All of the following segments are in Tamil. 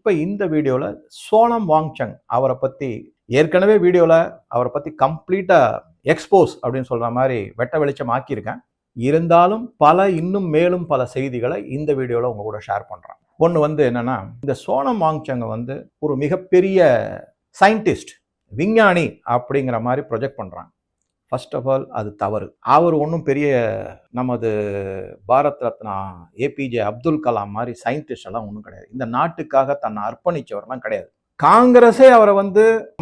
இப்போ இந்த வீடியோவில் சோனம் வாங்சங் அவரை பற்றி ஏற்கனவே வீடியோவில் அவரை பற்றி கம்ப்ளீட்டாக எக்ஸ்போஸ் அப்படின்னு சொல்கிற மாதிரி வெட்ட வெளிச்சம் ஆக்கியிருக்கேன். இருந்தாலும் இன்னும் மேலும் பல செய்திகளை இந்த வீடியோவில் உங்கள் கூட ஷேர் பண்ணுறேன். ஒன்று என்னென்னா, இந்த சோனம் வாங்சங்கை ஒரு மிகப்பெரிய சயின்டிஸ்ட், விஞ்ஞானி அப்படிங்கிற மாதிரி ப்ரொஜெக்ட் பண்ணுறாங்க. ஃபர்ஸ்ட் ஆஃப் ஆல் அது தவறு. அவர் ஒன்றும் பெரிய நமது பாரத் ரத்னா ஏபிஜே அப்துல் கலாம் மாதிரி சயின்டிஸ்ட் எல்லாம் ஒன்றும் கிடையாது. இந்த நாட்டுக்காக தன்னை அர்ப்பணித்தவர்லாம் கிடையாது. காங்கிரஸே அவரை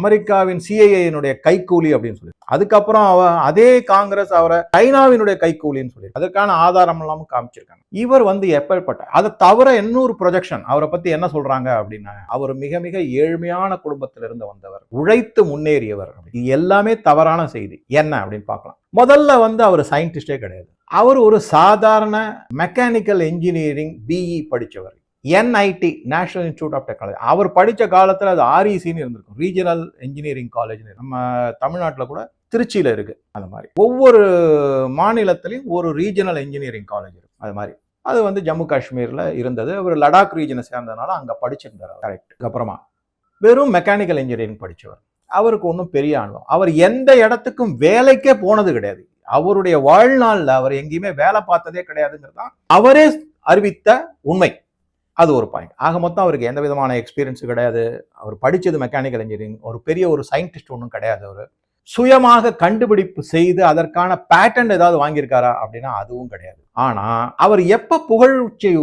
அமெரிக்காவின் சிஐஏனுடைய கைக்கூலி அப்படின்னு சொல்லி, அதுக்கப்புறம் அதே காங்கிரஸ் அவரை சைனாவினுடைய கைக்கூலின்னு சொல்லி அதற்கான ஆதாரம் எல்லாமும் காமிச்சிருக்காங்க. இவர் எப்பேற்பட்ட அதை தவிர இன்னொரு ப்ரொஜெக்ஷன் அவரை பத்தி என்ன சொல்றாங்க அப்படின்னா, அவர் மிக மிக ஏழ்மையான குடும்பத்திலிருந்து வந்தவர், உழைத்து முன்னேறியவர். இது எல்லாமே தவறான செய்தி. என்ன அப்படின்னு பார்க்கலாம். முதல்ல அவர் சயின்டிஸ்டே கிடையாது. அவர் ஒரு சாதாரண மெக்கானிக்கல் இன்ஜினியரிங் பிஇ படித்தவர். NIT national institute of technology. அவர் படித்த காலத்தில் அது RECன்னு இருந்திருக்கும், ரீஜனல் இன்ஜினியரிங் காலேஜ். நம்ம தமிழ்நாட்டில் கூட திருச்சியில் இருக்கு. அது மாதிரி ஒவ்வொரு மாநிலத்திலையும் ஒரு ரீஜனல் இன்ஜினியரிங் காலேஜ் இருக்கு. அது மாதிரி அது ஜம்மு காஷ்மீரில் இருந்தது. அவர் லடாக் ரீஜனை சேர்ந்ததுனால அங்கே படிச்சிருந்தார். கரெக்ட். அப்புறமா வெறும் மெக்கானிக்கல் இன்ஜினியரிங் படித்தவர். அவருக்கு ஒன்றும் பெரிய அனுபவம். அவர் எந்த இடத்துக்கும் வேலைக்கே போனது கிடையாது. அவருடைய வாழ்நாளில் அவர் எங்கேயுமே வேலை பார்த்ததே கிடையாதுங்கிறது தான் அவரே அறிவித்த உண்மை. அது ஒரு பாயிண்ட். ஆக மொத்தம் அவருக்கு எந்த விதமான எக்ஸ்பீரியன்ஸும் கிடையாது. அவர் படித்தது மெக்கானிக்கல் இன்ஜினியரிங். ஒரு பெரிய ஒரு சயின்டிஸ்ட் ஒன்றும் கிடையாது. அவர் சுயமாக கண்டுபிடிப்பு செய்து அதற்கான பேட்டன்ட் ஏதாவது வாங்கியிருக்காரா அப்படின்னா அதுவும் கிடையாது. ஆனா அவர் எப்ப புகழ்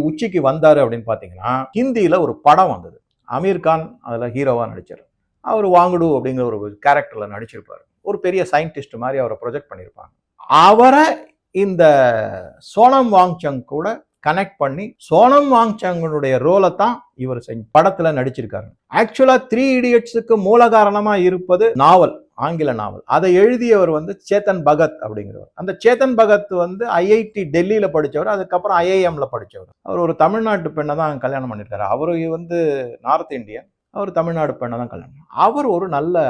உச்சிக்கு வந்தாரு அப்படின்னு பாத்தீங்கன்னா, ஹிந்தியில ஒரு படம் வந்தது. அமீர் கான் அதுல ஹீரோவா நடிச்சார். அவர் வாங்குடு அப்படிங்கிற ஒரு கேரக்டர்ல நடிச்சிருப்பாரு. ஒரு பெரிய சயின்டிஸ்ட் மாதிரி அவரை ப்ரொஜெக்ட் பண்ணியிருப்பாங்க. அவரை இந்த சோனம் வாங்சங் கூட கனெக்ட் பண்ணி சோனம் வாங்சங்கனுடைய ரோலை தான் இவர் படத்துல நடிச்சிருக்காரு. ஆக்சுவலா 3 Idiotsக்கு மூல காரணமா இருப்பது நாவல், ஆங்கில நாவல். அதை எழுதியவர் சேத்தன் பகத் அப்படிங்கிறவர். அந்த சேத்தன் பகத் IIT டெல்லியில படிச்சவர், அதுக்கப்புறம் IIMல படிச்சவர். அவர் ஒரு தமிழ்நாட்டு பெண்ணை தான் கல்யாணம் பண்ணியிருக்காரு. அவரு நார்த் இந்தியன், அவர் தமிழ்நாடு பெண்ணை தான் கல்யாணம். அவர் ஒரு நல்ல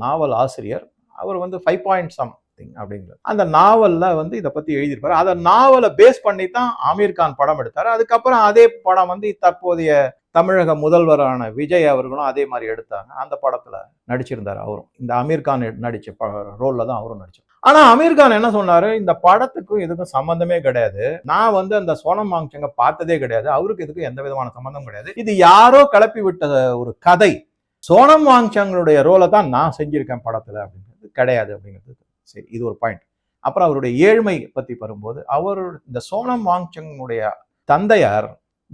நாவல் ஆசிரியர். அவர் 5 பாயிண்ட் சம் அப்படிங்கிறது அந்த நாவல்ல இதை பத்தி எழுதியிருப்பாரு. அந்த நாவலை பேஸ் பண்ணி தான் அமீர் கான் படம் எடுத்தாரு. அதுக்கப்புறம் அதே படம் தற்போதைய தமிழக முதல்வரான விஜய் அவர்களும் அதே மாதிரி எடுத்தாங்க. அந்த படத்துல நடிச்சிருந்தாரு அவரும். இந்த அமீர் கான் நடிச்ச ரோல்ல தான் அவரும் நடிச்சார். ஆனா அமீர் கான் என்ன சொன்னாரு, இந்த படத்துக்கும் இதுக்கும் சம்பந்தமே கிடையாது. நான் அந்த சோனம் வாங்சங்க பார்த்ததே கிடையாது. அவருக்கு இதுக்கு எந்த விதமான சம்பந்தம் கிடையாது. இது யாரோ கிளப்பி விட்ட ஒரு கதை. சோனம் வாங்சங்களுடைய ரோலை தான் நான் செஞ்சிருக்கேன் படத்துல அப்படிங்கிறது கிடையாது அப்படிங்கிறது. சரி, இது ஒரு பாயிண்ட். அப்புறம் அவருடைய ஏழ்மை பத்தி வரும்போது, அவர் இந்த சோனம் வாங்சங்கனுடைய தந்தையார்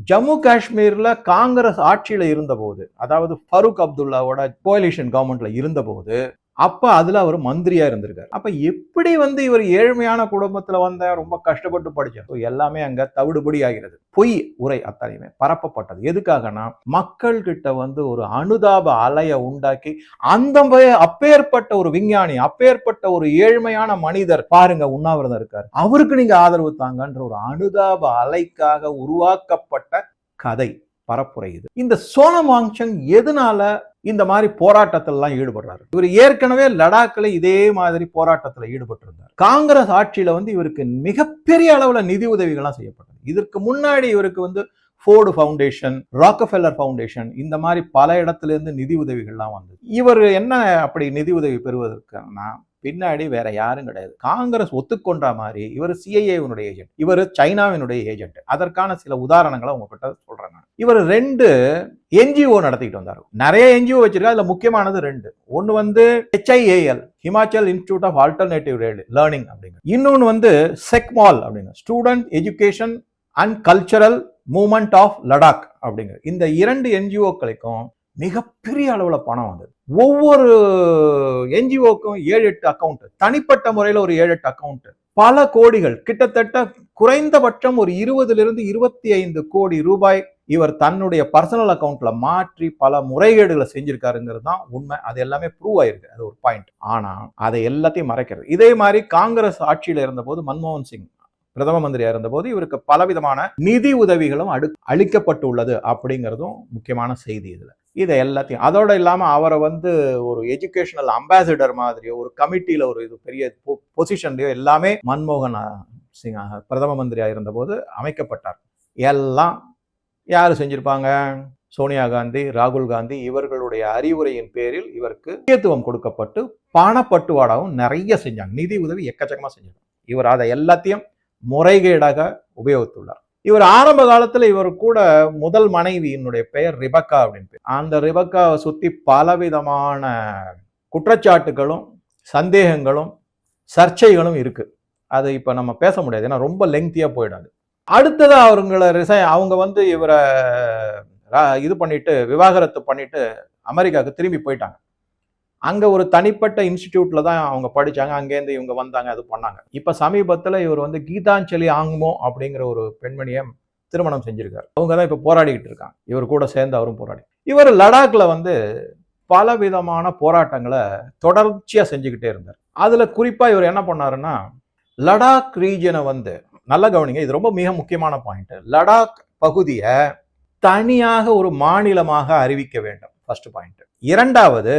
ஜம்மு காஷ்மீர்ல காங்கிரஸ் ஆட்சியில இருந்தபோது, அதாவது ஃபரூக் அப்துல்லாவோட கோலிஷன் கவர்மெண்ட்ல இருந்தபோது, அப்ப அதுல அவர் மந்திரியா இருந்திருக்காரு. அப்ப எப்படி இவர் ஏழ்மையான குடும்பத்துல ரொம்ப கஷ்டப்பட்டு படிச்சார். எல்லாமே அங்க தவிடுபடி ஆகிறது. பொய் உரை அத்தனையுமே பரப்பப்பட்டது. எதுக்காகனா, மக்கள் கிட்ட ஒரு அனுதாப அலைய உண்டாக்கி, அப்பேற்பட்ட ஒரு விஞ்ஞானி, அப்பேற்பட்ட ஒரு ஏழ்மையான மனிதர் பாருங்க உண்ணாவிரதம் இருக்காரு, அவருக்கு நீங்க ஆதரவு தாங்கன்ற ஒரு அனுதாப அலைக்காக உருவாக்கப்பட்ட கதை பரப்புரை இது. இந்த சோனம் வாங்சங் எதனால இந்த மாதிரி போராட்டத்திலாம் ஈடுபடுறாரு? இவர் ஏற்கனவே லடாக்ல இதே மாதிரி போராட்டத்தில் ஈடுபட்டிருந்தார். காங்கிரஸ் ஆட்சியில இவருக்கு மிகப்பெரிய அளவுல நிதி உதவிகள்லாம் செய்யப்பட்டது. இதற்கு முன்னாடி இவருக்கு ஃபோர்டு ஃபவுண்டேஷன், ராக்கஃபெல்லர் ஃபவுண்டேஷன், இந்த மாதிரி பல இடத்துல இருந்து நிதி உதவிகள்லாம் வந்தது. இவர் என்ன அப்படி நிதி உதவி பெறுவதற்குனா, பின்னாடி வேற யாரும் கிடையாது. காங்கிரஸ் ஒத்துக்கொண்ட மாதிரி இவர் சிஐஏனுடைய ஏஜென்ட், இவர் சைனாவினுடைய ஏஜென்ட். அதற்கான சில உதாரணங்களை உங்ககிட்ட சொல்றேன். இவர் 2 NGO நடத்திட்டு வந்தார். நிறைய NGO வச்சிருக்காரு. அதுல முக்கியமானது 2. ஒன்னு HIAL, Himachal institute of alternative learning அப்படிங்க. இன்னொன்னு செக்மால் அப்படிங்க, student education and cultural movement of Ladakh அப்படிங்கிற. இந்த 2 NGOக்களுக்கும் மிகப்பெரிய அளவுல பணம் வந்தது. ஒவ்வொரு NGOக்கும் 7-8 அக்கௌண்ட், தனிப்பட்ட முறையில் ஒரு 7-8 அக்கௌண்ட், பல கோடிகள், கிட்டத்தட்ட குறைந்தபட்சம் ஒரு 20 to 25 கோடி ரூபாய் இவர் தன்னுடைய பர்சனல் அக்கௌண்ட்ல மாற்றி பல முறைகேடுகளை செஞ்சிருக்காருங்கிறது தான் உண்மை. அது எல்லாமே ப்ரூவ் ஆயிருக்கு. அது ஒரு பாயிண்ட். ஆனா அதை எல்லாத்தையும் மறைக்கிறது. இதே மாதிரி காங்கிரஸ் ஆட்சியில இருந்தபோது மன்மோகன் சிங் பிரதம மந்திரியா இருந்தபோது இவருக்கு பலவிதமான நிதி உதவிகளும் அளிக்கப்பட்டுள்ளது அப்படிங்கிறதும் முக்கியமான செய்தி இதுல. இதை எல்லாத்தையும் அதோட இல்லாம அவரை ஒரு எஜுகேஷனல் அம்பாசிடர் மாதிரியோ, ஒரு கமிட்டியில ஒரு இது பெரிய பொசிஷன்லயோ எல்லாமே மன்மோகன் சிங் பிரதம மந்திரியா இருந்த போது அமைக்கப்பட்டார். எல்லாம் யாரு செஞ்சிருப்பாங்க? சோனியா காந்தி, ராகுல் காந்தி இவர்களுடைய அறிவுரையின் பேரில் இவருக்கு முக்கியத்துவம் கொடுக்கப்பட்டு பணப்பட்டுவாடாவும் நிறைய செஞ்சாங்க. நிதி உதவி எக்கச்சக்கமா செஞ்சாங்க. இவர் அதை எல்லாத்தையும் முறைகேடாக உபயோகித்துள்ளார். இவர் ஆரம்ப காலத்துல இவர் கூட முதல் மனைவியினுடைய பெயர் ரிபக்கா அப்படின்னு. அந்த ரிபக்காவை சுத்தி பலவிதமான குற்றச்சாட்டுகளும் சந்தேகங்களும் சர்ச்சைகளும் இருக்கு. அது இப்ப நம்ம பேச முடியாது, ஏன்னா ரொம்ப லெங்க்தியா போயிடாது. அடுத்தது அவங்க வந்து இவரை இது பண்ணிட்டு விவாகரத்து பண்ணிட்டு அமெரிக்காவுக்கு திரும்பி போயிட்டாங்க. அங்க ஒரு தனிப்பட்ட இன்ஸ்டிடியூட்ல தான் அவங்க படிச்சாங்க. அங்கேருந்து இவங்க வந்தாங்க, அது பண்ணாங்க. இப்ப சமீபத்துல இவர் வந்து கீதாஞ்சலி ஆங்மோ அப்படிங்கிற ஒரு பெண்மணியை திருமணம் செஞ்சிருக்காரு. அவங்க தான் இப்ப போராடிக்கிட்டு இருக்காங்க. இவர் கூட சேர்ந்து அவரும் போராடி. இவர் லடாக்ல வந்து பல விதமான போராட்டங்களை தொடர்ச்சியா செஞ்சுக்கிட்டே இருந்தார். அதுல குறிப்பா இவர் என்ன பண்ணாருன்னா, லடாக் ரீஜனை வந்து நல்ல கவனிங்க, இது ரொம்ப மிக முக்கியமான பாயிண்ட். லடாக் பகுதியை தனியாக ஒரு மாநிலமாக அறிவிக்க வேண்டும், ஃபர்ஸ்ட் பாயிண்ட். இரண்டாவது,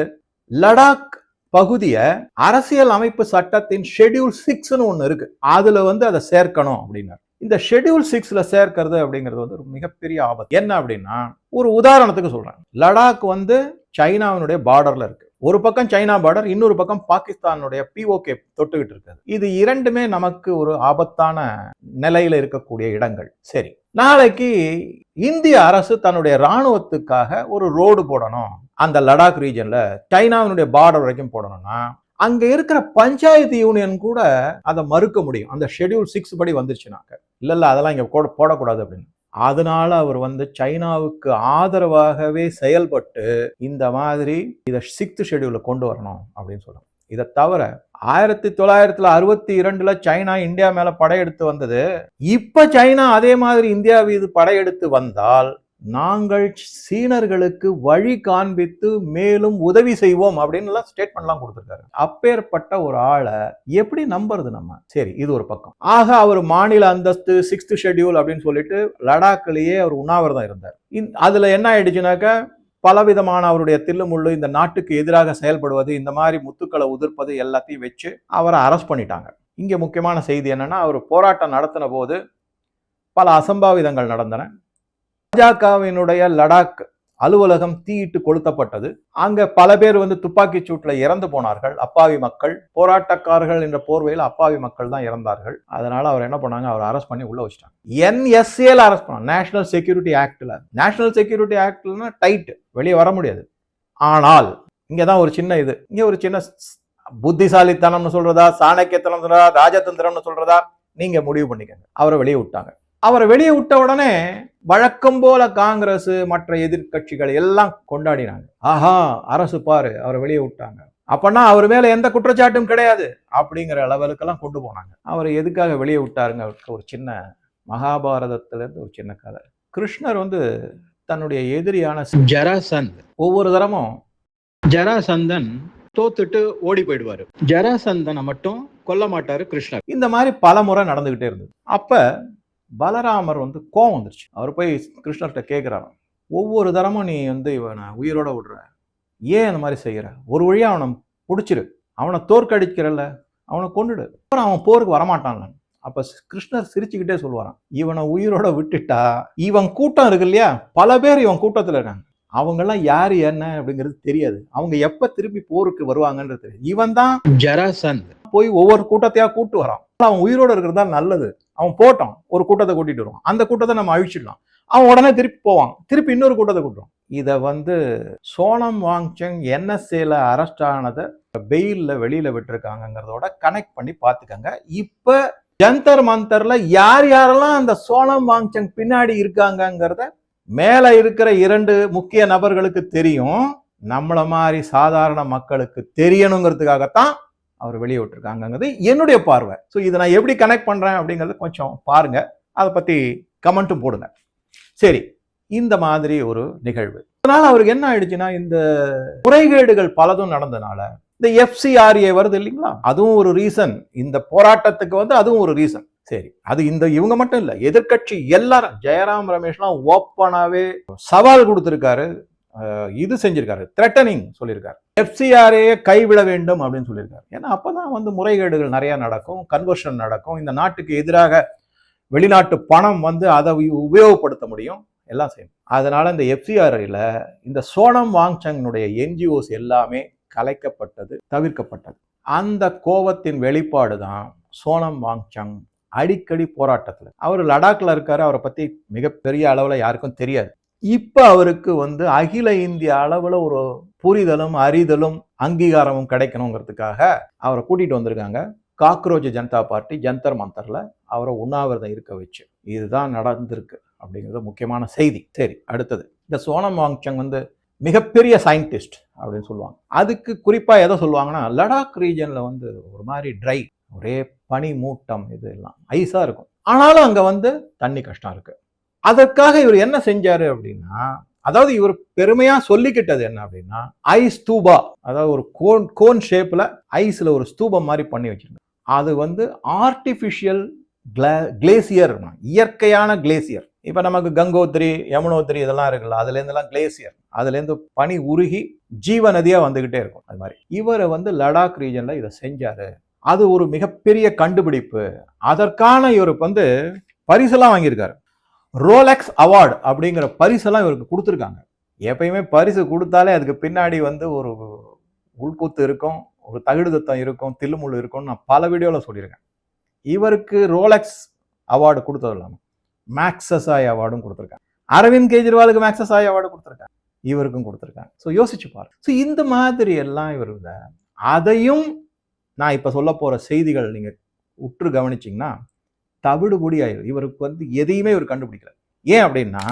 லடாக் பகுதியை அரசியல் அமைப்பு சட்டத்தின் ஷெட்யூல் 6ன்னு ஒண்ணு இருக்கு, அதுல வந்து அதை சேர்க்கணும் அப்படின்னாரு. இந்த ஷெட்யூல் 6ல சேர்க்கிறது அப்படிங்கிறது வந்து ஒரு மிகப்பெரிய ஆபத்து. என்ன அப்படின்னா, ஒரு உதாரணத்துக்கு சொல்றேன். லடாக் வந்து சைனாவினுடைய பார்டர்ல இருக்கு. ஒரு பக்கம் சைனா பார்டர், இன்னொரு பக்கம் பாகிஸ்தானுடைய POK தொட்டுக்கிட்டு இருக்குது. இது இரண்டுமே நமக்கு ஒரு ஆபத்தான நிலையில இருக்கக்கூடிய இடங்கள். சரி, நாளைக்கு இந்திய அரசு தன்னுடைய ராணுவத்துக்காக ஒரு ரோடு போடணும் அந்த லடாக் ரீஜன்ல, சைனாவினுடைய பார்டர் வரைக்கும் போடணும்னா அங்க இருக்கிற பஞ்சாயத்து யூனியன் கூட அதை மறுக்க முடியும், அந்த ஷெட்யூல் 6 படி வந்துருச்சுனாக்க. இல்ல அதெல்லாம் இங்க போடக்கூடாது அப்படின்னு. அதனால அவர் வந்து சைனாவுக்கு ஆதரவாகவே செயல்பட்டு இந்த மாதிரி இதை 6th ஷெட்யூல கொண்டு வரணும் அப்படின்னு சொல்றாங்க. இதை தவிர 1962 சைனா இந்தியா மேல படையெடுத்து வந்தது. இப்ப சைனா அதே மாதிரி இந்தியா மீது படையெடுத்து வந்தால் நாங்கள் சீனர்களுக்கு வழி காண்பித்து மேலும் உதவி செய்வோம் அப்படின்னு ஸ்டேட்மெண்ட்லாம் கொடுத்திருக்காரு. அப்பேற்பட்ட ஒரு ஆளை எப்படி நம்புறது நம்ம? சரி, இது ஒரு பக்கம். ஆக அவர் மாநில அந்தஸ்து 6th ஷெட்யூல் அப்படின்னு சொல்லிட்டு லடாக்லயே அவர் உண்ணாவிரதம் இருந்தார். அதுல என்ன ஆயிடுச்சுனாக்க, பலவிதமான அவருடைய தில்லுமுள்ளு, இந்த நாட்டுக்கு எதிராக செயல்படுவது, இந்த மாதிரி முத்துக்களை உதிர்ப்பது எல்லாத்தையும் வச்சு அவரை அரெஸ்ட் பண்ணிட்டாங்க. இங்க முக்கியமான செய்தி என்னன்னா, அவர் போராட்டம் நடத்தின போது பல அசம்பாவிதங்கள் நடந்தன. பாஜகவினுடைய லடாக் அலுவலகம் தீயிட்டு கொளுத்தப்பட்டது. அங்க பல பேர் வந்து துப்பாக்கி சூட்டுல இறந்து போனார்கள். அப்பாவி மக்கள், போராட்டக்காரர்கள் என்ற போர்வையில் அப்பாவி மக்கள் தான் இறந்தார்கள். அதனால அவர் என்ன பண்ணாங்க, அவர் அரெஸ்ட் பண்ணி உள்ள வச்சிட்டாங்க. NSAல அரெஸ்ட் பண்ணாங்க, நேஷனல் செக்யூரிட்டி ஆக்ட்ல. நேஷனல் செக்யூரிட்டி ஆக்ட்னா டைட், வெளியே வர முடியாது. ஆனால் இங்கதான் ஒரு சின்ன இது, இங்க ஒரு சின்ன புத்திசாலித்தனம்னு சொல்றதா, சாணக்கியத்தனம் சொல்றதா, ராஜதந்திரம்னு சொல்றதா, நீங்க முடிவு பண்ணிக்கங்க. அவரை வெளியே விட்டாங்க. அவரை வெளியே விட்ட உடனே வழக்கம் போல காங்கிரஸ் மற்ற எதிர்கட்சிகள் எல்லாம் கொண்டாடினாங்க. ஆஹா, அரசு பாரு, அவரை வெளியே விட்டாங்க, அப்பனா அவர் மேல எந்த குற்றச்சாட்டும் கிடையாது அப்படிங்கிற லெவலுக்கெல்லாம் கொண்டு போனாங்க. அவரை எதுக்காக வெளியே விட்டாருங்க? ஒரு சின்ன மகாபாரதத்துல இருந்து ஒரு சின்ன கதை. கிருஷ்ணர் வந்து தன்னுடைய எதிரியான ஜராசந்த், ஒவ்வொரு தரமும் ஜராசந்தன் தோத்துட்டு ஓடி போயிடுவாரு, ஜராசந்தனை மட்டும் கொல்ல மாட்டாரு கிருஷ்ணர். இந்த மாதிரி பல முறை நடந்துகிட்டே இருந்தது. அப்ப பலராமர் வந்து கோவம் வந்துருச்சு. அவர் போய் கிருஷ்ணர்கிட்ட கேட்கிறாரு, ஒவ்வொரு தரமும் நீ வந்து இவனை உயிரோட விடுற, ஏன் அந்த மாதிரி செய்யற? ஒரு வழியா அவனை பிடிச்சிரு, அவனை தோற்கடிக்கிறல்ல, அவனை கொண்டுடு, அவன் போருக்கு வரமாட்டான். அப்ப கிருஷ்ணர் சிரிச்சுக்கிட்டே சொல்லுவாராம், இவனை உயிரோட விட்டுட்டா இவன் கூட்டம் இருக்கு இல்லையா, பல பேர் இவன் கூட்டத்துல இருக்காங்க, அவங்க எல்லாம் யாரு என்ன அப்படிங்கிறது தெரியாது, அவங்க எப்ப திருப்பி போருக்கு வருவாங்கன்றது தெரியாது. இவன் தான் ஜராசந்த், போய் ஒவ்வொரு கூட்டத்தையா கூட்டு வரான். அவன் உயிரோட இருக்கிறதா நல்லது, அவன் போட்டான், ஒரு கூட்டத்தை கூட்டிட்டு வருவான், அந்த கூட்டத்தை நம்ம அழிச்சிடலாம், அவன் உடனே திருப்பி போவான், திருப்பி இன்னொரு கூட்டத்தை கூட்டுவான். இதை வந்து சோனம் வாங்சங் NSAல அரெஸ்ட் ஆனதை பெயில்ல வெளியில விட்டுருக்காங்கிறதோட கனெக்ட் பண்ணி பாத்துக்கங்க. இப்ப ஜந்தர் மந்தர்ல யார் யாரெல்லாம் அந்த சோனம் வாங்சங் பின்னாடி இருக்காங்கிறத மேல இருக்கிற 2 முக்கிய நபர்களுக்கு தெரியும், நம்மள மாதிரி சாதாரண மக்களுக்கு தெரியணுங்கிறதுக்காகத்தான் அவர் வெளியே விட்டுருக்காங்கிறது என்னுடைய பார்வை. ஸோ இதை நான் எப்படி கனெக்ட் பண்றேன் அப்படிங்கறத கொஞ்சம் பாருங்க, அதை பத்தி கமெண்ட்டும் போடுங்க. சரி, இந்த மாதிரி ஒரு நிகழ்வு. அதனால அவருக்கு என்ன ஆயிடுச்சுன்னா, இந்த முறைகேடுகள் பலதும் நடந்தனால இந்த FCRA வருது இல்லைங்களா, அதுவும் ஒரு ரீசன். இந்த போராட்டத்துக்கு வந்து அதுவும் ஒரு ரீசன். சரி, அது இவங்க மட்டும் இல்ல, எதிர்கட்சி எல்லாரும், ஜெயராம் ரமேஷ்லாம் ஓப்பனாவே சவால் கொடுத்திருக்காரு, இது செஞ்சிருக்காரு, த்ரெட்டனிங் சொல்லியிருக்காரு, FCRA கைவிட வேண்டும் அப்படின்னு சொல்லியிருக்காரு. ஏன்னா அப்பதான் வந்து முறைகேடுகள் நிறைய நடக்கும், கன்வர்ஷன் நடக்கும், இந்த நாட்டுக்கு எதிராக வெளிநாட்டு பணம் வந்து அதை உபயோகப்படுத்த முடியும், எல்லாம் செய்யணும். அதனால இந்த எஃப்சிஆர்ஐல இந்த சோனம் வாங்சங்கனுடைய என்ஜிஓஸ் எல்லாமே கலைக்கப்பட்டது, தவிர்க்கப்பட்டது. அந்த கோபத்தின் வெளிப்பாடு தான் சோனம் வாங்சங் அடிக்கடி போராட்டத்தில். அவர் லடாக்ல இருக்காரு, அவரை பத்தி மிகப்பெரிய அளவுல யாருக்கும் தெரியாது. இப்ப அவருக்கு அகில இந்திய அளவுல ஒரு புரிதலும் அறிதலும் அங்கீகாரமும் கிடைக்கணுங்கிறதுக்காக அவரை கூட்டிட்டு வந்திருக்காங்க. காக்ரோச் ஜனதா பார்ட்டி ஜந்தர் மந்தர்ல அவரை உண்ணாவிரதம் இருக்க வச்சு இதுதான் நடந்திருக்கு அப்படிங்கிறது முக்கியமான செய்தி. சரி, அடுத்தது இந்த சோனம் வாங்சங் மிகப்பெரிய சயின்டிஸ்ட் அப்படின்னு சொல்லுவாங்க. அதுக்கு குறிப்பா எதை சொல்லுவாங்கன்னா, லடாக் ரீஜன்ல ஒரு மாதிரி ட்ரை, ஒரே பனி மூட்டம், இது எல்லாம் ஐஸா இருக்கும். ஆனாலும் அங்க தண்ணி கஷ்டம் இருக்கு. அதற்காக இவர் என்ன செஞ்சாரு அப்படின்னா, அதாவது இவர் பெருமையா சொல்லிக்கிட்டது என்ன அப்படின்னா, ஐஸ் ஸ்தூபா, அதாவது ஒரு கோன் ஷேப்ல ஐஸ்ல ஒரு ஸ்தூபம் மாதிரி பண்ணி வச்சிருந்தாங்க. அது ஆர்டிபிஷியல் கிளேசியர், இயற்கையான கிளேசியர். இப்ப நமக்கு கங்கோத்ரி, யமுனோத்ரி இதெல்லாம் இருக்குல்ல, அதுல இருந்தெல்லாம் கிளேசியர், அதுல இருந்து பனி உருகி ஜீவ நதியா வந்துகிட்டே இருக்கும். அது மாதிரி இவர் லடாக் ரீஜன்ல இதை செஞ்சாரு. அது ஒரு மிகப்பெரிய கண்டுபிடிப்பு. அதற்கான இவருக்கு பரிசெல்லாம் வாங்கியிருக்காரு. ரோலெக்ஸ் அவார்டு அப்படிங்கிற பரிசெல்லாம் இவருக்கு கொடுத்துருக்காங்க. எப்பயுமே பரிசு கொடுத்தாலே அதுக்கு பின்னாடி ஒரு உள்கூத்து இருக்கும், ஒரு தகுடுதத்தம் இருக்கும், தில்லுமுள்ளு இருக்கும்னு நான் பல வீடியோவில் சொல்லியிருக்கேன். இவருக்கு ரோலெக்ஸ் அவார்டு கொடுத்தது இல்லாமல் மேக்ஸசாய் அவார்டும் கொடுத்துருக்காங்க. அரவிந்த் கெஜ்ரிவாலுக்கு மேக்ஸசாய் அவார்டு கொடுத்துருக்காங்க, இவருக்கும் கொடுத்துருக்காங்க. ஸோ யோசிச்சு பாருங்க. ஸோ இந்த மாதிரி எல்லாம் இவர் அதையும் நான் இப்போ சொல்ல போகிற செய்திகள் நீங்கள் உற்று கவனிச்சிங்கன்னா தவிடுபொடி ஆயிரும். இவருக்கு எதையுமே இவர் கண்டுபிடிக்கல. ஏன் அப்படின்னா,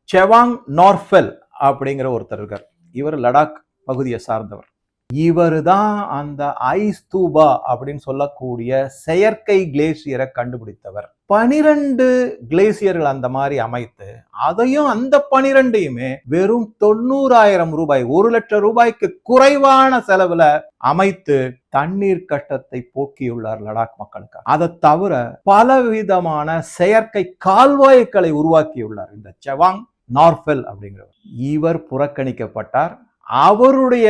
செவாங் நார்ஃபெல் அப்படிங்கிற ஒருத்தர் இருக்கார். இவர் லடாக் பகுதியை சார்ந்தவர். இவர் தான் அந்த ஐஸ் தூபா அப்படின்னு சொல்லக்கூடிய செயற்கை கிளேசியரை கண்டுபிடித்தவர். 12 கிளேசியர்கள் அந்த மாதிரி அமைத்து, அதையும் அந்த 12யுமே வெறும் 90,000 ரூபாய், 1 லட்சம் ரூபாய்க்கு குறைவான செலவுல அமைத்து தண்ணீர் கஷ்டத்தை போக்கியுள்ளார் லடாக் மக்களுக்கு. அதை தவிர பலவிதமான செயற்கை கால்வாய்களை உருவாக்கியுள்ளார் இந்த செவாங் நார்ஃபெல் அப்படிங்கிறவர். இவர் புறக்கணிக்கப்பட்டார். அவருடைய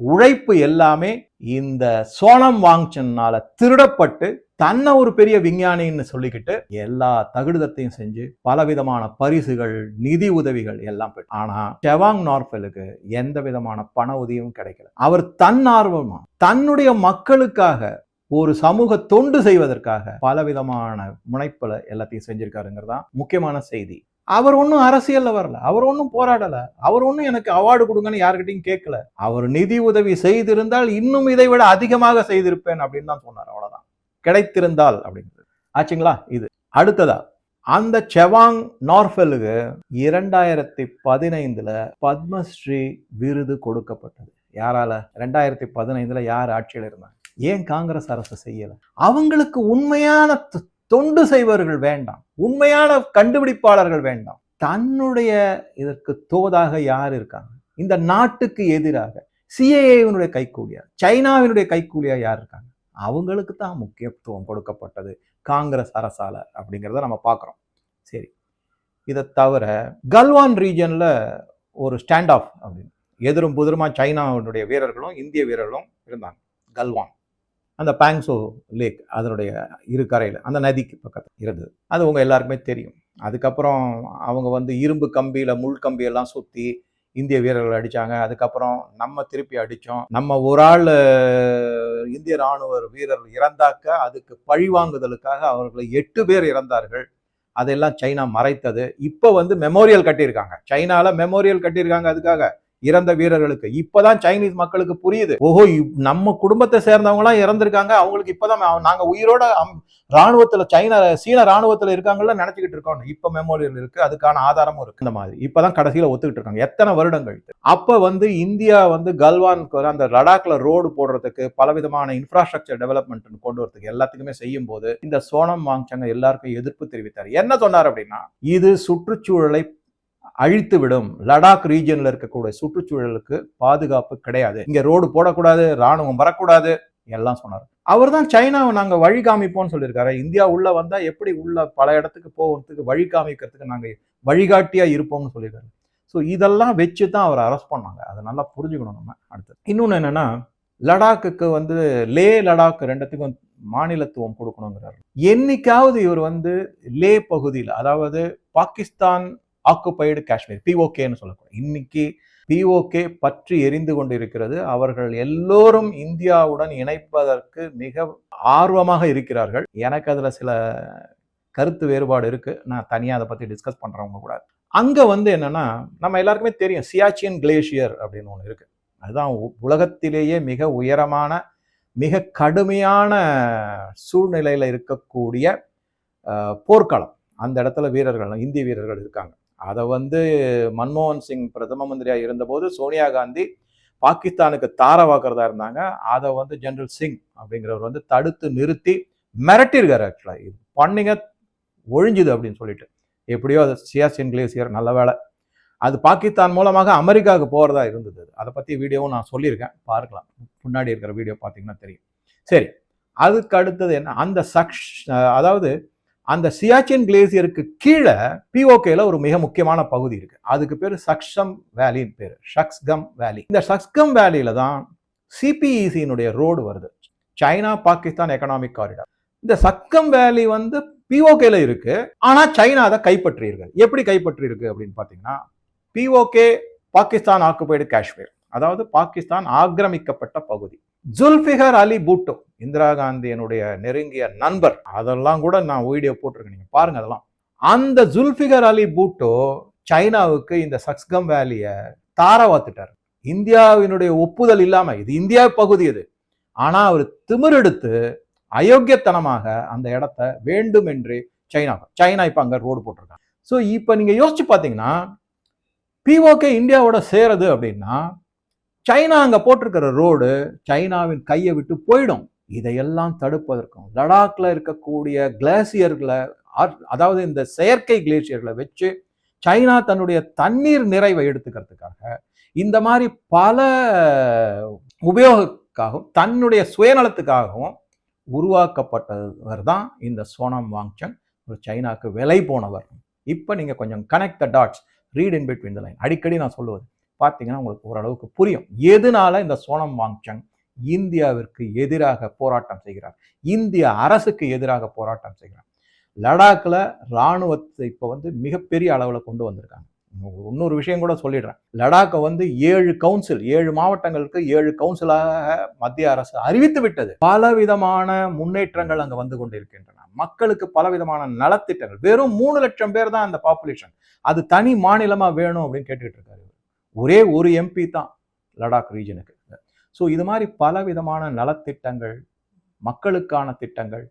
உழைப்பு எல்லாமே இந்த சோனம் வாங்சங்னால திருடப்பட்டு தன்னை ஒரு பெரிய விஞ்ஞானின்னு சொல்லிக்கிட்டு எல்லா தகுடுதத்தையும் செஞ்சு பலவிதமான பரிசுகள், நிதி உதவிகள் எல்லாம் பெற்று. ஆனா செவாங் நார்ஃபெலுக்கு எந்த விதமான பண உதவியும் கிடைக்கல. அவர் தன்னார்வமா தன்னுடைய மக்களுக்காக ஒரு சமூக தொண்டு செய்வதற்காக பலவிதமான முனைப்புல எல்லாத்தையும் செஞ்சிருக்காருங்கிறதா முக்கியமான செய்தி. அவர் ஒன்றும் அரசியல்ல வரல, அவர் ஒன்றும் போராடல, அவர் ஒன்றும் எனக்கு அவார்டு கொடுங்கன்னு யாருக்கிட்டையும் கேட்கல. அவர் நிதி உதவி செய்திருந்தால் இன்னும் இதை விட அதிகமாக செய்திருப்பேன் அப்படின்னு தான் சொன்னார். அவ்வளவுதான், கிடைத்திருந்தால் அப்படிங்கிறது ஆச்சுங்களா. இது அடுத்ததா, அந்த செவாங் நார்ஃபெலுக்கு 2015 பத்மஸ்ரீ விருது கொடுக்கப்பட்டது. யாரால? 2015 யார் ஆட்சியில் இருந்தாங்க? ஏன் காங்கிரஸ் அரசு செய்யல? அவங்களுக்கு உண்மையான தொண்டு செய்வர்கள் வேண்டாம், உண்மையான கண்டுபிடிப்பாளர்கள் வேண்டாம். தன்னுடைய இதற்கு தோதாக யார் இருக்காங்க? இந்த நாட்டுக்கு எதிராக சிஏஏவினுடைய கைக்கூலியா, சைனாவினுடைய கைக்கூலியா யார் இருக்காங்க? அவங்களுக்கு தான் முக்கியத்துவம் கொடுக்கப்பட்டது காங்கிரஸ் அரசால அப்படிங்கிறத நம்ம பார்க்குறோம். சரி, இதை தவிர கல்வான் ரீஜன்ல ஒரு ஸ்டாண்ட் ஆஃப் அப்படின்னு எதிரும் புதிருமா சைனாவுடைய வீரர்களும் இந்திய வீரர்களும் இருந்தாங்க. கல்வான் அந்த பாங்சோ லேக் அதனுடைய இரு கரையில் அந்த நதிக்கு பக்கத்தில் இருந்தது. அது உங்க எல்லாருக்குமே தெரியும். அதுக்கப்புறம் அவங்க இரும்பு கம்பியில முள் கம்பியெல்லாம் சுற்றி இந்திய வீரர்கள் அடிச்சாங்க. அதுக்கப்புறம் நம்ம திருப்பி அடித்தோம். நம்ம ஒரு ஆள் இந்திய ராணுவ வீரர் இறந்தாக்க அதுக்கு பழிவாங்குதலுக்காக அவர்களை 8 பேர் இறந்தார்கள். அதெல்லாம் சைனா மறைத்தது. இப்போ மெமோரியல் கட்டியிருக்காங்க. சைனால மெமோரியல் கட்டியிருக்காங்க அதுக்காக, இறந்த வீரர்களுக்கு. இப்பதான் சைனீஸ் மக்களுக்கு புரியுது, ஓஹோ நம்ம குடும்பத்தை சேர்ந்தவங்க எல்லாம் இறந்திருக்காங்க, அவங்களுக்கு இப்பதான் நாங்க உயிரோட ராணுவத்துல சீன ராணுவத்துல இருக்காங்கல்ல நினைச்சுக்கிட்டு இருக்கோம். இப்ப மெமோரியல் இருக்கு, அதுக்கான ஆதாரமும் இருக்கு. இந்த மாதிரி இப்பதான் கடைசியில ஒத்துக்கிட்டு இருக்காங்க. எத்தனை வருடங்கள் அப்ப இந்தியா கல்வானுக்கு அந்த லடாக்ல ரோடு போடுறதுக்கு பலவிதமான இன்ஃப்ராஸ்ட்ரக்சர் டெவலப்மெண்ட் கொண்டு வரதுக்கு எல்லாத்துக்குமே செய்யும் போது இந்த சோனம் வாங்சங் எல்லாருக்கும் எதிர்ப்பு தெரிவித்தார். என்ன சொன்னார் அப்படின்னா, இது சுற்றுச்சூழலை அழித்து விடும், லடாக் ரீஜன்ல இருக்கக்கூடிய சுற்றுச்சூழலுக்கு பாதுகாப்பு கிடையாது, இங்க ரோடு போடக்கூடாது, ராணுவம் வரக்கூடாது எல்லாம் சொன்னார். அவர் தான் சைனாவை நாங்க வழி காமிப்போம்னு சொல்லியிருக்காரு. இந்தியா உள்ள வந்தா எப்படி உள்ள பல இடத்துக்கு போகிறதுக்கு வழி காமிக்கிறதுக்கு நாங்க வழிகாட்டியா இருப்போம்னு சொல்லியிருக்காரு. ஸோ இதெல்லாம் வச்சு தான் அவர் அரெஸ்ட் பண்ணாங்க. அதை நல்லா புரிஞ்சுக்கணும் நம்ம. அடுத்து இன்னொன்னு என்னன்னா, லடாக்குக்கு லே லடாக் ரெண்டுத்துக்கும் மாநிலத்துவம் கொடுக்கணுங்கிறாரு. என்னைக்காவது இவர் லே பகுதியில், அதாவது பாகிஸ்தான் ஆக்குபைடு காஷ்மீர், பிஓகேன்னு சொல்லக்கூடாது. இன்னைக்கு பிஓகே பற்றி எரிந்து கொண்டிருக்கிறது. அவர்கள் எல்லோரும் இந்தியாவுடன் இணைப்பதற்கு மிக ஆர்வமாக இருக்கிறார்கள். எனக்கு அதுல சில கருத்து வேறுபாடு இருக்கு. நான் தனியா அதை பத்தி டிஸ்கஸ் பண்றவங்க கூட. அங்க என்னன்னா, நம்ம எல்லாருக்குமே தெரியும் சியாச்சின் கிளேசியர் அப்படின்னு ஒன்று இருக்கு. அதுதான் உலகத்திலேயே மிக உயரமான, மிக கடுமையான சூழ்நிலையில இருக்கக்கூடிய போர்க்களம். அந்த இடத்துல வீரர்கள், இந்திய வீரர்கள் இருக்காங்க. அதை மன்மோகன் சிங் பிரதம மந்திரியா இருந்தபோது சோனியா காந்தி பாகிஸ்தானுக்கு தாரவாக்குறதா இருந்தாங்க. அதை ஜெனரல் சிங் அப்படிங்கிறவர் தடுத்து நிறுத்தி மிரட்டிருக்காரு. ஆக்சுவலா இது பண்ணிங்க ஒழிஞ்சுது அப்படின்னு சொல்லிட்டு. எப்படியோ அது சியாச்சின் கிளேசியர் நல்ல வேலை. அது பாகிஸ்தான் மூலமாக அமெரிக்காவுக்கு போறதா இருந்தது. அதை பத்தி வீடியோவும் நான் சொல்லியிருக்கேன், பார்க்கலாம். முன்னாடி இருக்கிற வீடியோ பார்த்தீங்கன்னா தெரியும். சரி, அதுக்கு அடுத்தது என்ன, அதாவது அந்த சியாச்சின் கிளேசியருக்கு கீழே பிஓகேல ஒரு மிக முக்கியமான பகுதி இருக்கு. அதுக்கு பேரு சக்ஷம் வேலின்னு பேரு, ஷக்ஸ்கம் வேலி. இந்த ஷக்ஸ்கம் வேலியில தான் சிபிஇசியினுடைய ரோடு வருது, சைனா பாகிஸ்தான் எக்கனாமிக் காரிடார். இந்த சக்கம் வேலி பிஓகேல இருக்கு. ஆனா சைனா அதை கைப்பற்றி இருக்கு. எப்படி கைப்பற்றி இருக்கு அப்படின்னு பாத்தீங்கன்னா, பிஓகே பாகிஸ்தான் ஆக்குபைடு காஷ்மீர், அதாவது பாகிஸ்தான் ஆக்கிரமிக்கப்பட்ட பகுதி. ஜுல்பிகர் அலி பூட்டோ, இந்திரா காந்தியினுடைய நெருங்கிய நண்பர், அதெல்லாம் கூட நான் வீடியோ போட்டிருக்கேன், நீங்க பாருங்க அதெல்லாம். அந்த ஜுல்பிகர் அலி பூட்டோ சைனாவுக்கு இந்த சக்ஸ்கம் வேலிய தாரவாத்துட்டார். இந்தியாவினுடைய ஒப்புதல் இல்லாம, இது இந்தியா பகுதி இது. ஆனா அவர் திமிரெடுத்து அயோக்கியத்தனமாக அந்த இடத்த வேண்டும் என்று சைனா இப்ப அங்க ரோடு போட்டிருக்காங்க. ஸோ இப்ப நீங்க யோசிச்சு பாத்தீங்கன்னா, பிஓகே இந்தியாவோட சேருது அப்படின்னா சைனா அங்க போட்டிருக்கிற ரோடு சைனாவின் கையை விட்டு போயிடும். இதையெல்லாம் தடுப்பதற்கும் லடாக்ல இருக்கக்கூடிய கிளேசியர்களை, அதாவது இந்த செயற்கை கிளேசியர்களை வச்சு சைனா தன்னுடைய தண்ணீர் நிறைவை எடுத்துக்கிறதுக்காக இந்த மாதிரி பல உபயோகக்காகவும் தன்னுடைய சுயநலத்துக்காகவும் உருவாக்கப்பட்டவர் தான் இந்த சோனம் வாங்சங். ஒரு சைனாக்கு விலை போனவர். இப்போ நீங்க கொஞ்சம் connect the dots, read in between the line. அடிக்கடி நான் சொல்லுவது பார்த்தீங்கன்னா உங்களுக்கு ஓரளவுக்கு புரியும். எதனால இந்த சோனம் வாங்சங் இந்தியாவிற்கு எதிராக போராட்டம் செய்கிறார், இந்திய அரசுக்கு எதிராக போராட்டம் செய்கிறார். லடாக்ல இராணுவத்தை இப்போ மிகப்பெரிய அளவில் கொண்டு வந்திருக்காங்க. இன்னொரு விஷயம் கூட சொல்லிடுறேன். லடாக்கை 7 கவுன்சில், 7 மாவட்டங்களுக்கு 7 கவுன்சிலாக மத்திய அரசு அறிவித்து விட்டது. பல விதமான முன்னேற்றங்கள் அங்க வந்து கொண்டிருக்கின்றன. மக்களுக்கு பலவிதமான நலத்திட்டங்கள். வெறும் 3 லட்சம் பேர் தான் அந்த பாப்புலேஷன். அது தனி மாநிலமா வேணும் அப்படின்னு கேட்டுட்டு இருக்காரு. ஒரே ஒரு எம்பி தான் லடாக் ரீஜனுக்கு. ஸோ இது மாதிரி பலவிதமான நலத்திட்டங்கள், மக்களுக்கான திட்டங்கள்,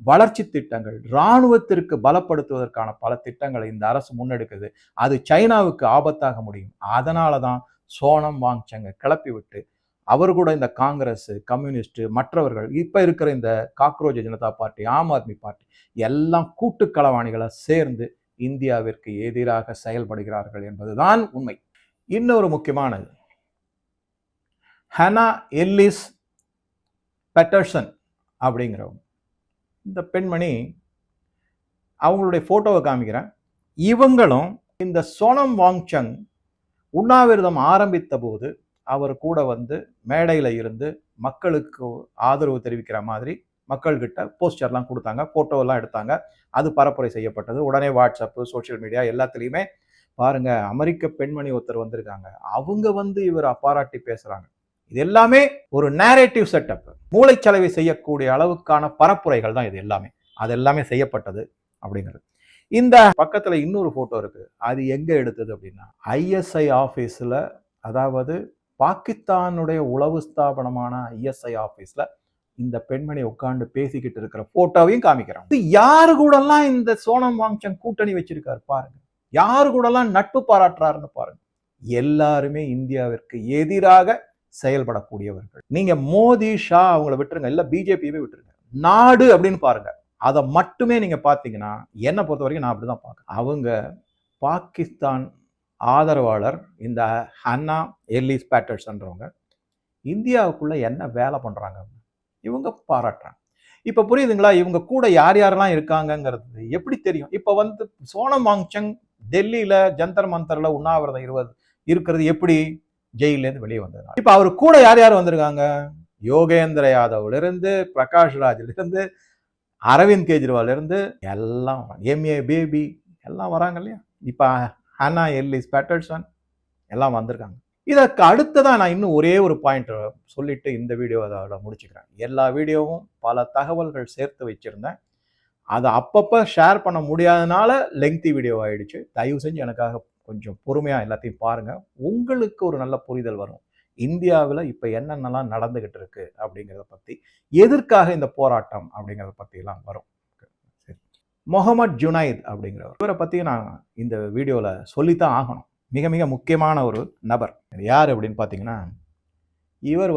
வளர்ச்சி திட்டங்கள், இராணுவத்திற்கு பலப்படுத்துவதற்கான பல திட்டங்களை இந்த அரசு முன்னெடுக்குது. அது சைனாவுக்கு ஆபத்தாக முடியும். அதனால தான் சோனம் வாங்சங்கை கிளப்பி விட்டு அவர் கூட இந்த காங்கிரஸ், கம்யூனிஸ்ட், மற்றவர்கள், இப்ப இருக்கிற இந்த cockroach Janata party, Aam Aadmi party எல்லாம் கூட்டு களவாணிகளை சேர்ந்து இந்தியாவிற்கு எதிராக செயல்படுகிறார்கள் என்பதுதான் உண்மை. இன்னொரு முக்கியமானது, ஹனா எல்லிஸ் பெட்டர்சன் அப்படிங்கிறவங்க, இந்த பெண்மணி, அவங்களுடைய போட்டோவை காமிக்கிறேன். இவங்களும் இந்த சோனம் வாங்சங் உண்ணாவிரதம் ஆரம்பித்த போது அவர் கூட மேடையில் இருந்து மக்களுக்கு ஆதரவு தெரிவிக்கிற மாதிரி மக்கள்கிட்ட போஸ்டர்லாம் கொடுத்தாங்க, போட்டோலாம் எடுத்தாங்க. அது பரப்புரை செய்யப்பட்டது. உடனே வாட்ஸ்அப்பு, சோசியல் மீடியா எல்லாத்துலேயுமே பாருங்க, அமெரிக்க பெண்மணி ஒருத்தர் வந்திருக்காங்க, அவங்க இவரை பாராட்டி பேசுறாங்க. இது எல்லாமே ஒரு நேரேட்டிவ் செட்டப், மூளைச்சலவை செய்யக்கூடிய அளவுக்கான பரப்புரைகள் தான் இது எல்லாமே. அது எல்லாமே செய்யப்பட்டது அப்படிங்கிறது. இந்த பக்கத்துல இன்னொரு போட்டோ இருக்கு. அது எங்க எடுத்தது அப்படின்னா, ஐஎஸ்ஐ ஆபீஸ்ல, அதாவது பாகிஸ்தானுடைய உளவு ஸ்தாபனமான ஐஎஸ்ஐ ஆபீஸ்ல இந்த பெண்மணி உட்கார்ந்து பேசிக்கிட்டு இருக்கிற போட்டோவையும் காமிக்கிறாங்க. இது யாரு கூடலாம் இந்த சோனம் வாங்சங் கூட்டணி வச்சிருக்காரு பாருங்க, யாரு கூடலாம் நட்பு பாராட்டுறாருன்னு பாருங்க. எல்லாருமே இந்தியாவிற்கு எதிராக செயல்படக்கூடியவர்கள். நீங்க மோடி, ஷா அவங்கள விட்டுருங்க, இல்ல பிஜேபியவே விட்டுருங்க, நாடு அப்படின்னு பாருங்க. அதை மட்டுமே நீங்க பாத்தீங்கன்னா, என்னை பொறுத்த வரைக்கும் நான் அப்படிதான் பார்க்க, அவங்க பாகிஸ்தான் ஆதரவாளர் இந்த ஹன்னா எல்லிஸ் பேட்டர்சன்றவங்க இந்தியாவுக்குள்ள என்ன வேலை பண்றாங்க இவங்க பாராட்டுறாங்க. இப்ப புரியுதுங்களா? இவங்க கூட யார் யாரெல்லாம் இருக்காங்கிறது எப்படி தெரியும்? இப்ப சோனம் வாங்சங் டெல்லியில ஜந்தர் மந்தர்ல உண்ணாவிரதம் இருக்கிறது எப்படி? ஜெயில இருந்து வெளியே வந்தது. இப்ப அவரு கூட யார் யார் வந்திருக்காங்க? யோகேந்திர யாதவ்ல இருந்து, பிரகாஷ் ராஜ்ல இருந்து, அரவிந்த் கெஜ்ரிவால் இருந்து எல்லாம், எம்ஏ பேபி எல்லாம் வராங்க இல்லையா? இப்ப அண்ணா எல்லிஸ் பேட்டர்சன் எல்லாம் வந்திருக்காங்க. இதற்கு அடுத்ததான் நான் இன்னும் ஒரே ஒரு பாயிண்ட் சொல்லிட்டு இந்த வீடியோ அதோட முடிச்சுக்கிறேன். எல்லா வீடியோவும் பல தகவல்கள் சேர்த்து வச்சிருந்தேன். அதை அப்பப்போ ஷேர் பண்ண முடியாதனால லெங்க்தி வீடியோ ஆயிடுச்சு. தயவு செஞ்சு எனக்காக கொஞ்சம் பொறுமையாக எல்லாத்தையும் பாருங்கள். உங்களுக்கு ஒரு நல்ல புரிதல் வரும். இந்தியாவில் இப்போ என்னென்னலாம் நடந்துகிட்டு இருக்கு அப்படிங்கிறத பற்றி, எதற்காக இந்த போராட்டம் அப்படிங்கிறத பற்றிலாம் வரும். சரி, முகமது ஜுனைத் அப்படிங்கிறவர், இவரை பற்றி நான் இந்த வீடியோவில் சொல்லித்தான் ஆகணும். மிக மிக முக்கியமான ஒரு நபர். யார் அப்படின்னு பார்த்தீங்கன்னா, இவர்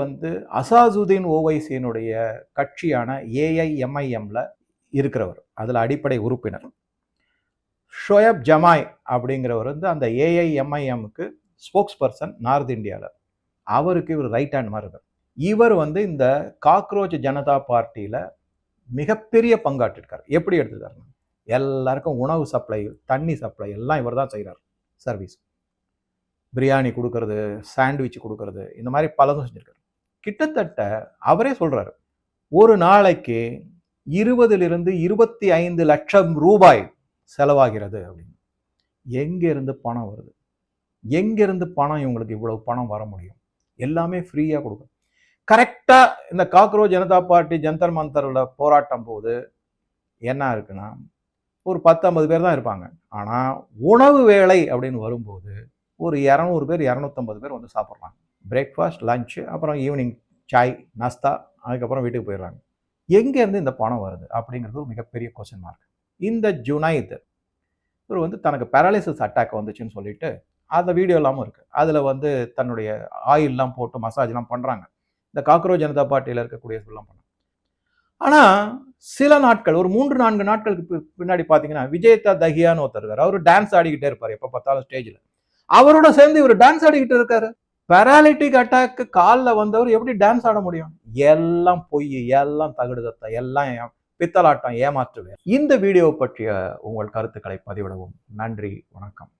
அசாதுதீன் ஓவைசியினுடைய கட்சியான ஏஐஎம்ஐஎம்ல இருக்கிறவர். அதில் அடிப்படை உறுப்பினர். ஷோயப் ஜமாய் அப்படிங்கிறவர் அந்த ஏஐஎம்ஐஎம்க்கு ஸ்போக்ஸ் பர்சன் நார்த் இந்தியாவில். அவருக்கு இவர் ரைட் ஹேண்ட் மாதிரி இருக்கார். இவர் இந்த காக்ரோச் ஜனதா பார்ட்டியில் மிகப்பெரிய பங்காற்றிருக்கார். எப்படி எடுத்துக்காரு, எல்லாருக்கும் உணவு சப்ளை, தண்ணி சப்ளை எல்லாம் இவர் தான் செய்கிறார். சர்வீஸ், பிரியாணி கொடுக்கறது, சாண்ட்விச் கொடுக்கறது, இந்த மாதிரி பலதும் செஞ்சிருக்காரு. கிட்டத்தட்ட அவரே சொல்றாரு, ஒரு நாளைக்கு 20 to 25 லட்சம் ரூபாய் செலவாகிறது அப்படின்னு. எங்கிருந்து பணம் வருது? எங்கிருந்து பணம் இவங்களுக்கு இவ்வளவு பணம் வர முடியும்? எல்லாமே ஃப்ரீயா கொடுக்கும். கரெக்டா இந்த காக்ரோச் ஜனதா பார்ட்டி ஜந்தர் மந்தர்ல போராட்டம் போது என்ன இருக்குன்னா, ஒரு 10-50 பேர் தான் இருப்பாங்க. ஆனா உணவு வேலை அப்படின்னு வரும்போது ஒரு 200 பேர் 250 பேர் சாப்பிட்றாங்க. பிரேக்ஃபாஸ்ட், லஞ்ச், அப்புறம் ஈவினிங் சாய், நாஸ்தா, அதுக்கப்புறம் வீட்டுக்கு போயிடுறாங்க. எங்கேருந்து இந்த பணம் வருது அப்படிங்கிறது ஒரு மிகப்பெரிய கொஸ்டின் மார்க். இந்த ஜுனைத் இவர் தனக்கு பேரலைசிஸ் அட்டாக் வந்துச்சுன்னு சொல்லிட்டு அந்த வீடியோ இல்லாமல் இருக்கு. அதில் தன்னுடைய ஆயில்லாம் போட்டு மசாஜ்லாம் பண்ணுறாங்க. இந்த காக்ரோச் ஜனதா பார்ட்டியில் இருக்கக்கூடிய எல்லாம் பண்ணாங்க. ஆனால் சில நாட்கள், ஒரு 3-4 நாட்களுக்கு பின்னாடி பார்த்தீங்கன்னா, விஜயதா தஹியான்னு ஒருத்தர் இருக்கார். அவர் டான்ஸ் ஆடிக்கிட்டே இருப்பார் எப்போ பார்த்தாலும் ஸ்டேஜில். அவரோட சேர்ந்து இவர் டான்ஸ் ஆடிக்கிட்டு இருக்காரு. பேராலிட்டிக் அட்டாக்கு காலில் வந்தவர் எப்படி டான்ஸ் ஆட முடியும்? எல்லாம் பொய், எல்லாம் தகுடுதத்தை, எல்லாம் பித்தலாட்டம், ஏமாற்றுவேன். இந்த வீடியோ பற்றிய உங்கள் கருத்துக்களை பதிவிடவும். நன்றி, வணக்கம்.